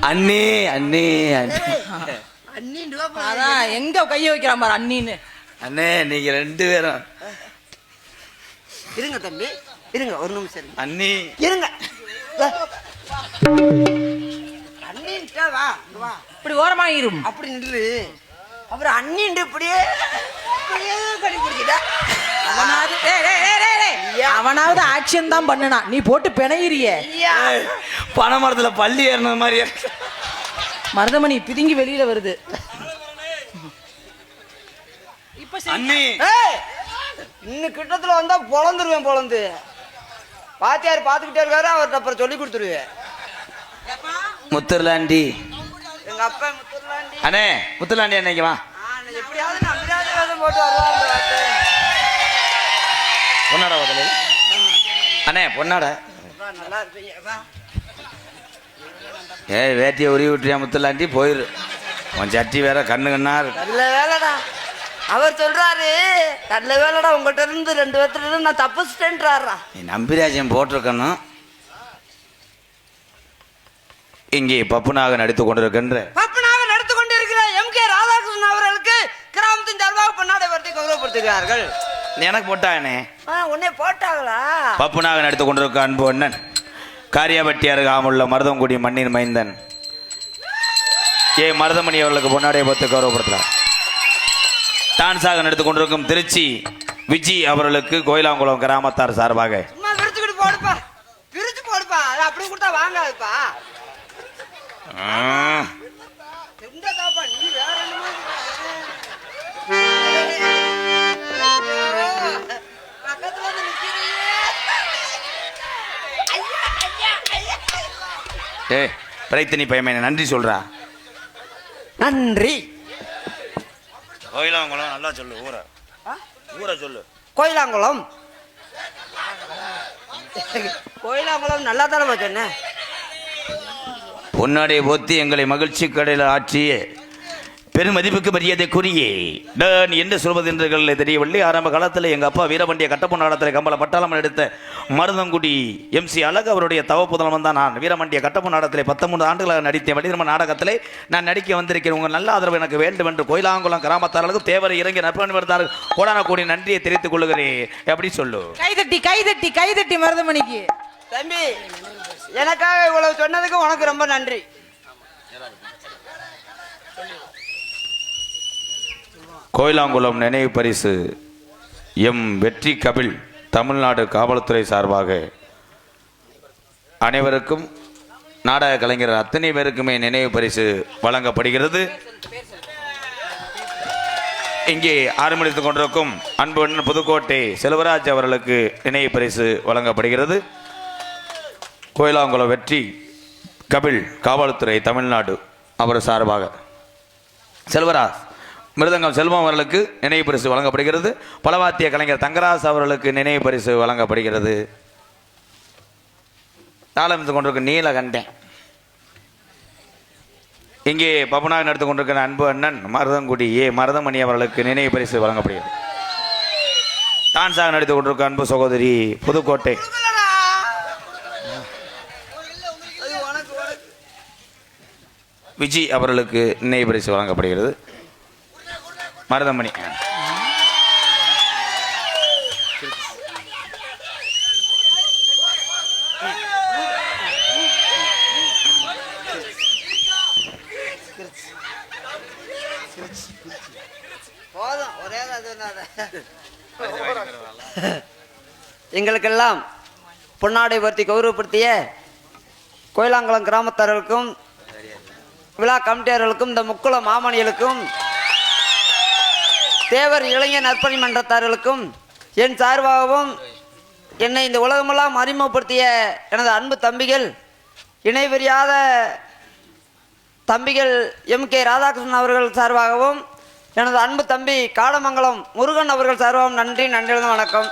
அண்ணி அண்ணி அண்ணி அதான் எங்க கைய வைக்கிறான் பாரு அண்ணின்னு. அண்ணே நீங்க ரெண்டு பேரும் இருங்க தம்பி, இருங்க ஒரு நிமிஷம் அண்ணி இருங்க. அண்ணின்ட்டா வா வா, இப்படி ஓரமா இரும். அப்படி நின்று அப்புறம் அண்ணின்ட்டு இப்படியே இப்படியே கடி பிடிக்கிட்டா. அவனாவது ஆக்ஷன் தான் பண்ணனா, நீ போட்டு பிணையிறிய. பனை மரத்துல பள்ளி ஏறின மாதிரி மருதமணி பிதுங்கி வெளியில வருது. அண்ணி இன்னும் கிட்டத்துல வந்தா பொழந்துருவேன். பொழந்து பாத்தியார் பாத்துக்கிட்டே இருக்காரு, அவர்கிட்ட அப்புறம் சொல்லி கொடுத்துருவேன். முத்துர்லாண்டி எங்க அப்பா முத்துர்லாண்டி. அண்ணே முத்துர்லாண்டி அன்னைக்கு வா. எப்படியாவது நம்பிராஜ வேதம் போட்டு வருவாங்க. பொன்னாட வதல அண்ணே பொன்னாட நல்லா இருப்பீங்க. ஏய் வேட்டியை உருவி விட்டுறியா முத்துலாண்டி, போயிரு. உன் சட்டி வேற கண்ணு கண்ணா இருக்கு. நல்ல வேலைடா, அவர் சொல்றாரு நல்ல வேலைடா, உங்கள்கிட்ட இருந்து 2 பேர்த்துல இருந்து நான் தப்பிச்சிட்டேன்றாரா. நீ நம்பிராஜன் போட்டிருக்கணும். இங்கே பப்புனாக நடித்து கொண்டிருக்கின்ற பப்புனாக நடத்து கொண்டிருக்கிற எம்.கே. ராதாகிருஷ்ணன் அவர்களுக்கு கிராமத்தின் சார்பாக பொன்னாடை வருத்தி கௌரவப்படுத்துகிறார்கள். எனக்கு போட்டானே உன்னை போட்டாங்களா? பப்புனாக நடித்து கொண்டிருக்க அன்பு அண்ணன் காரியாபட்டி அருகாமுள்ள மருதங்குடி மண்ணின் மைந்தன் மருதமணி அவர்களுக்கு பொன்னாடையை பார்த்து கௌரவப்படுத்தலாம். டான்ஸாக நடித்துக் கொண்டிருக்கும் திருச்சி விஜி அவர்களுக்கு கோயிலாங்குளம் கிராமத்தார் சார்பாக பிரிச்சுக்கிட்டு போடுப்பா, பிரிச்சு போடுப்பா, அது அப்படி கொடுத்தா வாங்காதுப்பா. பிரைத்தனி பையமே நன்றி சொல்றா. நன்றி. கோயிலாங்குளம் நல்லா சொல்லு. ஊரை ஊரை சொல்லு. கோயிலாங்குளம் கோயிலாங்குளம் நல்லா தானே சொன்னேன். பொன்னாடை போத்தி எங்களை மகிழ்ச்சி கடையில் ஆற்றிய பெருமதிப்புக்கு மரியாதைக்குரியே நான் என்ன சொல்வது என்று தெரியவில்லை. ஆரம்ப காலத்தில் எங்கள் அப்பா வீரபாண்டிய கட்டப்பொன்னாடத்தில் கம்பள பட்டாளம் எடுத்த மருதங்குடி MC அழகு அவருடைய தவப்புதல்வன் தான் நான். வீரபாண்டிய கட்டப்பொன்னாடத்தில் 13 ஆண்டுகளாக நடித்தேன். வடிவ நாடகத்தில் நான் நடிக்க வந்திருக்கிறேன். உங்கள் நல்ல ஆதரவு எனக்கு வேண்டும் என்று கோயிலாங்குளம் கிராமத்தார்களுக்கு தேவரை இறங்கி நற்பணி வருத்தார்கள். கோடான கோடி நன்றியை தெரிவித்துக் கொள்ளுகிறேன். எப்படி சொல்லு? கைதட்டி கைதட்டி கைதட்டி மருதமணிக்கு. தம்பி, எனக்காக இவ்வளவு சொன்னதுக்கு உனக்கு ரொம்ப நன்றி. கோயிலாங்குளம் நினைவு பரிசு வெற்றி கபில் தமிழ்நாடு காவல்துறை சார்பாக அனைவருக்கும் நாடக கலைஞர் அத்தனை பேருக்குமே நினைவு பரிசு வழங்கப்படுகிறது. இங்கே ஆரம்பித்துக் கொண்டிருக்கும் அன்பு புதுக்கோட்டை செல்வராஜ் அவர்களுக்கு நினைவு பரிசு வழங்கப்படுகிறது. கோயிலாங்குளம் வெற்றி கபில் காவல்துறை தமிழ்நாடு அவர் சார்பாக செல்வராஜ் மிருதங்கம் செல்வம் அவர்களுக்கு நினைவு பரிசு வழங்கப்படுகிறது. பலவாத்திய கலைஞர் தங்கராஜ் அவர்களுக்கு நினைவு பரிசு வழங்கப்படுகிறது. தாளமித்து கொண்டிருக்கும் நீலகண்டன் இங்கே பப்புனாக நடத்து கொண்டிருக்கிற அன்பு அண்ணன் மருதங்குடி மருதமணி அவர்களுக்கு நினைவு பரிசு வழங்கப்படுகிறது. டான்ஸாக நடித்துக் கொண்டிருக்கும் அன்பு சகோதரி புதுக்கோட்டை விஜி அவர்களுக்கு நினைவு பரிசு வழங்கப்படுகிறது. மருதமணி எங்களுக்கெல்லாம் பொன்னாடை வருத்தி கௌரவப்படுத்திய கோயிலாங்குளம் கிராமத்தார்களுக்கும் விழா கமிட்டியார்களுக்கும் இந்த முக்குள மாமணிகளுக்கும் தேவர் இளைஞர் நற்பணி மன்றத்தார்களுக்கும் என் சார்பாகவும் என்னை இந்த உலகமெல்லாம் அறிமுகப்படுத்திய எனது அன்பு தம்பிகள் இணைவறியாத தம்பிகள் M.K. ராதாகிருஷ்ணன் அவர்கள் சார்பாகவும் எனது அன்பு தம்பி காடமங்கலம் முருகன் அவர்கள் சார்பாகவும் நன்றி. வணக்கம்.